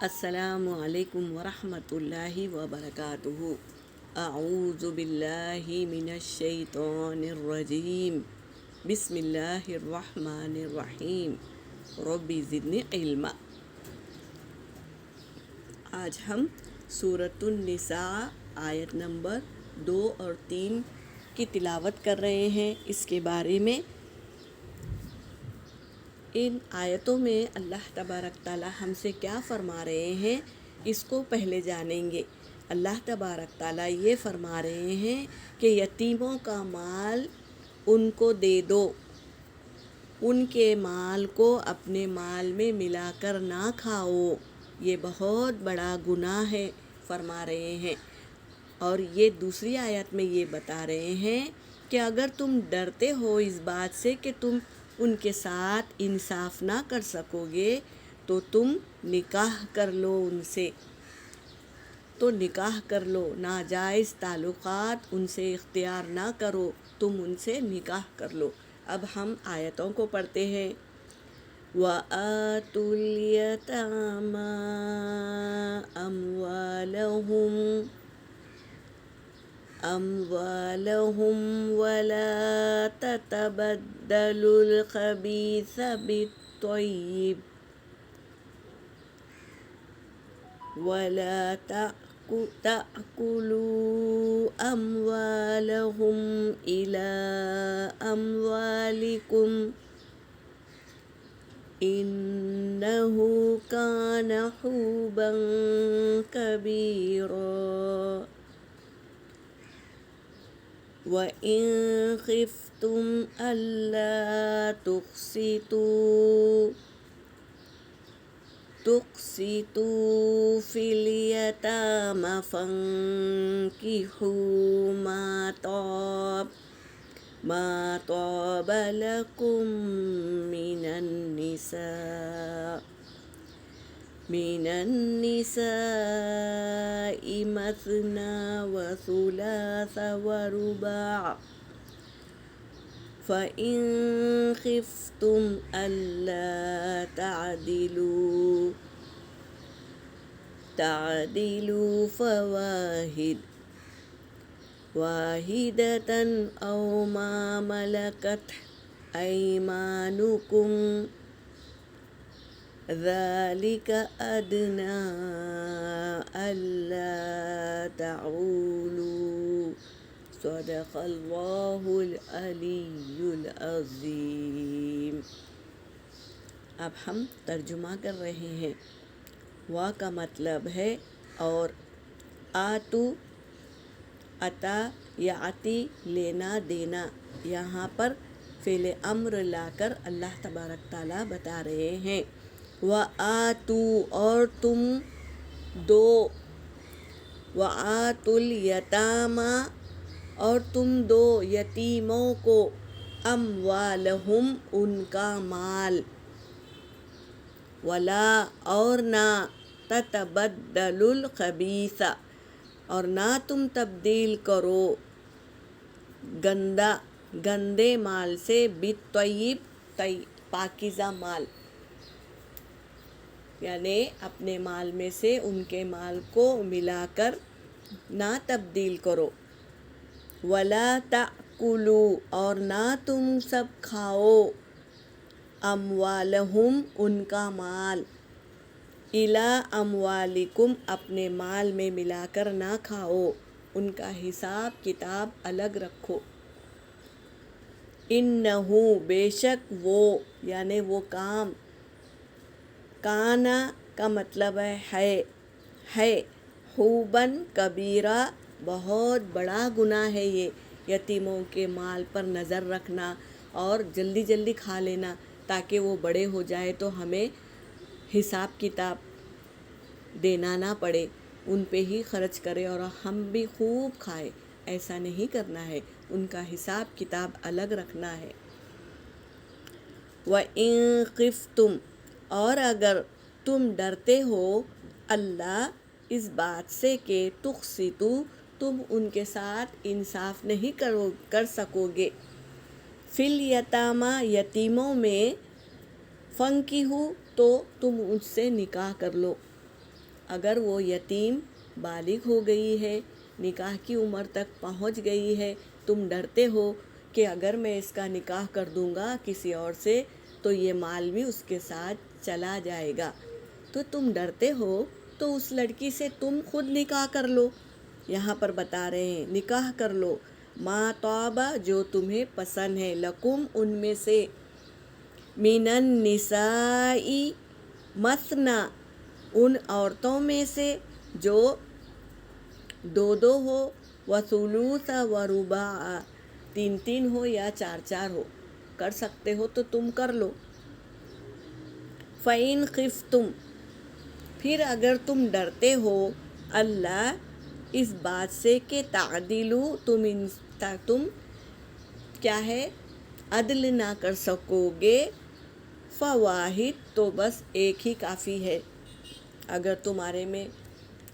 السلام علیکم ورحمۃ اللہ وبرکاتہ۔ اعوذ باللہ من الشیطان الرجیم، بسم اللہ الرحمن الرحیم، رب زدنی علما۔ آج ہم سورۃ النساء آیت نمبر 2 اور 3 کی تلاوت کر رہے ہیں۔ اس کے بارے میں ان آیتوں میں اللہ تبارک تعالی ہم سے کیا فرما رہے ہیں، اس کو پہلے جانیں گے۔ اللہ تبارک تعالی یہ فرما رہے ہیں کہ یتیموں کا مال ان کو دے دو، ان کے مال کو اپنے مال میں ملا کر نہ کھاؤ، یہ بہت بڑا گناہ ہے فرما رہے ہیں۔ اور یہ دوسری آیت میں یہ بتا رہے ہیں کہ اگر تم ڈرتے ہو اس بات سے کہ تم ان کے ساتھ انصاف نہ کر سکو گے تو تم نکاح کر لو ان سے، تو نکاح کر لو، ناجائز تعلقات ان سے اختیار نہ کرو، تم ان سے نکاح کر لو۔ اب ہم آیتوں کو پڑھتے ہیں۔ وَآتُوا الْيَتَامَىٰ أَمْوَالَهُمْ وَلَا تَتَبَدَّلُوا الْخَبِيثَ بِالطَّيِّبِ وَلَا تَأْكُلُوا أَمْوَالَهُمْ إِلَىٰ أَمْوَالِكُمْ إِنَّهُ كَانَ حُوبًا كَبِيرًا۔ وَإِن خِفْتُمْ أَلَّا تُقْسِطُوا فِي الْيَتَامَىٰ فَانكِحُوا مَا طَابَ لَكُم مِّنَ النِّسَاءِ مَثْنَىٰ وَثُلَاثَ وَرُبَاعَ، فَإِن خِفْتُمْ أَلَّا تَعْدِلُوا فَوَاحِدَةً أَوْ مَا مَلَكَتْ أَيْمَانُكُمْ ذَلِكَ أَدْنَىٰ أَلَّا تَعُولُوا۔ صدق اللہ العلی العظیم۔ اب ہم ترجمہ کر رہے ہیں۔ وا کا مطلب ہے اور، آتو عطا یا عطی لینا دینا، یہاں پر فعل امر لا کر اللہ تبارک تعالیٰ بتا رہے ہیں۔ وَآتُو اور تم دو، وَآتُوا الْيَتَامَىٰ اور تم دو یتیموں کو، اموالہم ان کا مال، ولا اور نہ، تتبدلوا الخبیث اور نہ تم تبدیل کرو گندے مال سے، بالطیب پاکیزہ مال، یعنی اپنے مال میں سے ان کے مال کو ملا کر نہ تبدیل کرو۔ وَلَا تَأْكُلُوا اور نہ تم سب کھاؤ، اموالہم ان کا مال، اِلیٰ اموالکم اپنے مال میں ملا کر نہ کھاؤ، ان کا حساب کتاب الگ رکھو۔ اِنَّہُ بے شک وہ، یعنی وہ کام، کانا کا مطلب ہے حوباً کبیرہ بہت بڑا گناہ ہے یہ، یتیموں کے مال پر نظر رکھنا اور جلدی جلدی کھا لینا تاکہ وہ بڑے ہو جائے تو ہمیں حساب کتاب دینا نہ پڑے، ان پہ ہی خرچ کرے اور ہم بھی خوب کھائے، ایسا نہیں کرنا ہے، ان کا حساب کتاب الگ رکھنا ہے۔ وَإِن خِفْتُمْ اور اگر تم ڈرتے ہو، اللہ اس بات سے کہ تقسطوا تم ان کے ساتھ انصاف نہیں کر سکو گے، فی الیتامىٰ یتیموں میں، فانکحوا تو تم اس سے نکاح کر لو، اگر وہ یتیم بالغ ہو گئی ہے، نکاح کی عمر تک پہنچ گئی ہے، تم ڈرتے ہو کہ اگر میں اس کا نکاح کر دوں گا کسی اور سے تو یہ مال بھی اس کے ساتھ چلا جائے گا، تو تم ڈرتے ہو تو اس لڑکی سے تم خود نکاح کر لو۔ یہاں پر بتا رہے ہیں نکاح کر لو، ما طابہ جو تمہیں پسند ہے، لکم ان میں سے، من النساء مثنا ان عورتوں میں سے جو دو دو ہو، وثلوث ورباع تین تین ہو یا چار چار ہو، کر سکتے ہو تو تم کر لو۔ فَإِنْ خِفْتُمْ پھر اگر تم ڈرتے ہو اللہ اس بات سے کہ تعدلو تم کیا ہے عدل نہ کر سکو گے، فواحد تو بس ایک ہی کافی ہے۔ اگر تمہارے میں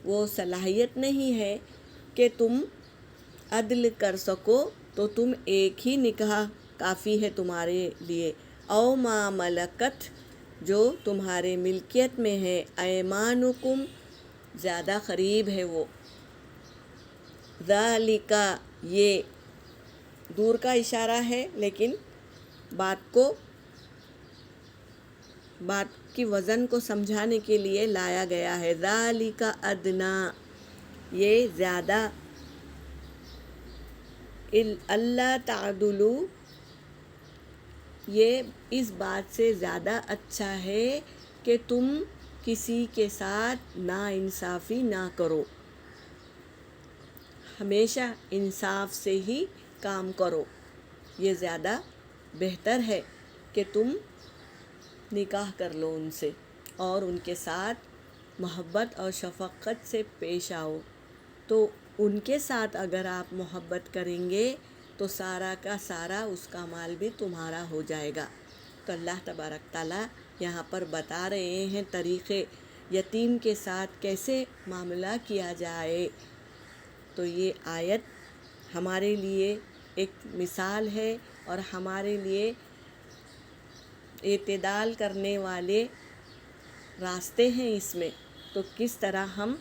وہ صلاحیت نہیں ہے کہ تم عدل کر سکو تو تم ایک ہی نکاح کافی ہے تمہارے لیے۔ او ما ملکت جو تمہارے ملکیت میں ہے، ایمانکم زیادہ قریب ہے وہ، ذالک یہ دور کا اشارہ ہے لیکن بات کی وزن کو سمجھانے کے لیے لایا گیا ہے۔ ذالک ادنا یہ زیادہ، اللہ تعدلو یہ اس بات سے زیادہ اچھا ہے کہ تم کسی کے ساتھ ناانصافی نہ کرو، ہمیشہ انصاف سے ہی کام کرو، یہ زیادہ بہتر ہے کہ تم نکاح کر لو ان سے اور ان کے ساتھ محبت اور شفقت سے پیش آؤ۔ تو ان کے ساتھ اگر آپ محبت کریں گے تو سارا کا سارا اس کا مال بھی تمہارا ہو جائے گا۔ تو اللہ تبارک تعالیٰ یہاں پر بتا رہے ہیں طریقے یتیم کے ساتھ کیسے معاملہ کیا جائے۔ تو یہ آیت ہمارے لیے ایک مثال ہے اور ہمارے لیے اعتدال کرنے والے راستے ہیں اس میں، تو کس طرح ہم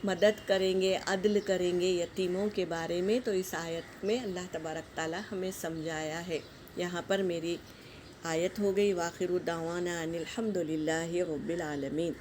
مدد کریں گے، عدل کریں گے یتیموں کے بارے میں، تو اس آیت میں اللہ تبارک تعالیٰ ہمیں سمجھایا ہے۔ یہاں پر میری آیت ہو گئی، وآخر دعوانا ان الحمد للہ رب العالمین۔